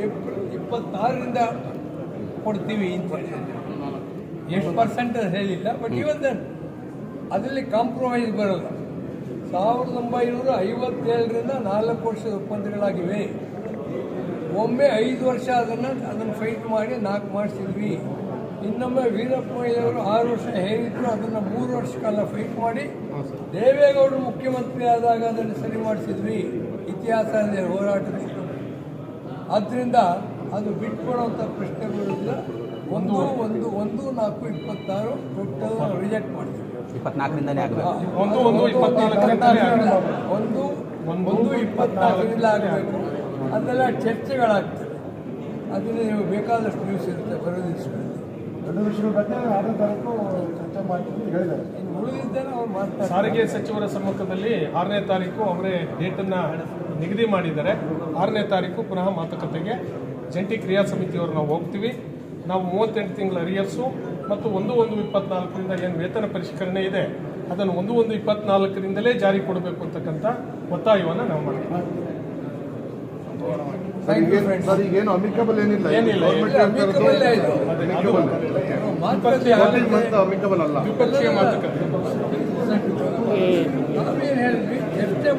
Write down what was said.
April 26ರಿಂದ ಕೊಡ್ತೀವಿ ಅಂತ ಎಷ್ಟು ಪರ್ಸೆಂಟ್ ಹೇಳಿಲ್ಲ. ಬಟ್ ಇವನ್ ಅದರಲ್ಲಿ ಕಾಂಪ್ರಮೈಸ್ ಬರೋಲ್ಲ. 1957ರಿಂದ 4 ವರ್ಷದ ಒಪ್ಪಂದಗಳಾಗಿವೆ. ಒಮ್ಮೆ 5 ವರ್ಷ ಅದನ್ನು ಫೈಟ್ ಮಾಡಿ 4 ಮಾಡಿಸಿದ್ವಿ. ಇನ್ನೊಮ್ಮೆ ವೀರಪ್ಪ ಮೊಯ್ಲಿಯವರು 6 ವರ್ಷ ಹೇಳಿದ್ರು, ಅದನ್ನು 3 ವರ್ಷ ಕಾಲ ಫೈಟ್ ಮಾಡಿ ದೇವೇಗೌಡರು ಮುಖ್ಯಮಂತ್ರಿ ಆದಾಗ ಅದನ್ನು ಸರಿ ಮಾಡಿಸಿದ್ವಿ. ಇತಿಹಾಸದ ಹೋರಾಟದಲ್ಲಿ ಆದ್ದರಿಂದ ಅದು ಬಿಟ್ಕೊಡುವಂಥ ಪ್ರಶ್ನೆ ಬರೋದಿಲ್ಲ. 1/4/26 ಟೋಟಲ್ ರಿಜೆಕ್ಟ್ ಮಾಡ್ತೀವಿ. 24ರಿಂದಲೇ ಆಗಬೇಕು. 1/24ರಿಂದ ಆಗಬೇಕು. ಅದೆಲ್ಲ ಚರ್ಚೆಗಳಾಗ್ತವೆ. ಅದನ್ನು ನೀವು ಬೇಕಾದಷ್ಟು ನ್ಯೂಸ್ ಇರುತ್ತೆ ಬರೋದಿಸ್ಕೊಳ್ಳಿ. ದೊಡ್ಡ ವಿಷಯಗಳ ಬಗ್ಗೆ 6ನೇ ತಾರೀಕು ಚರ್ಚೆ ಮಾಡ್ತೀವಿ ಹೇಳಿದ್ದಾರೆ. ಇನ್ನು ಉಳಿದಿದ್ದೇನೆ ಅವ್ರು ಮಾಡ್ತಾರೆ. ಸಾರಿಗೆ ಸಚಿವರ ಸಮ್ಮುಖದಲ್ಲಿ 6ನೇ ತಾರೀಕು ಅವರೇ ಡೇಟನ್ನು ನಿಗದಿ ಮಾಡಿದ್ದಾರೆ. 6ನೇ ತಾರೀಕು ಪುನಃ ಮಾತುಕತೆಗೆ ಜಂಟಿ ಕ್ರಿಯಾ ಸಮಿತಿಯವರು ನಾವು ಹೋಗ್ತೀವಿ. ನಾವು 38 ತಿಂಗಳ ಅರಿಯರ್ಸು ಮತ್ತು 1/1/24ರಿಂದ ಏನು ವೇತನ ಪರಿಷ್ಕರಣೆ ಇದೆ ಅದನ್ನು 1/1/24ರಿಂದಲೇ ಜಾರಿ ಕೊಡಬೇಕು ಅಂತಕ್ಕಂಥ ಒತ್ತಾಯವನ್ನು ನಾವು ಮಾಡ್ತೀವಿ. ಸರ್ ಈಗೇನು ಅಮಿಕಬಲ್ ಏನಿಲ್ಲ, ಏನಿಲ್ಲ. ಅಮಿಕಬಲ್ ಅಲ್ಲ, ದ್ವಿಪಕ್ಷೀಯ ಮಾತುಕತೆ. ನಾವೇನು ಹೇಳಿದ್ವಿ, ಚರ್ಚೆ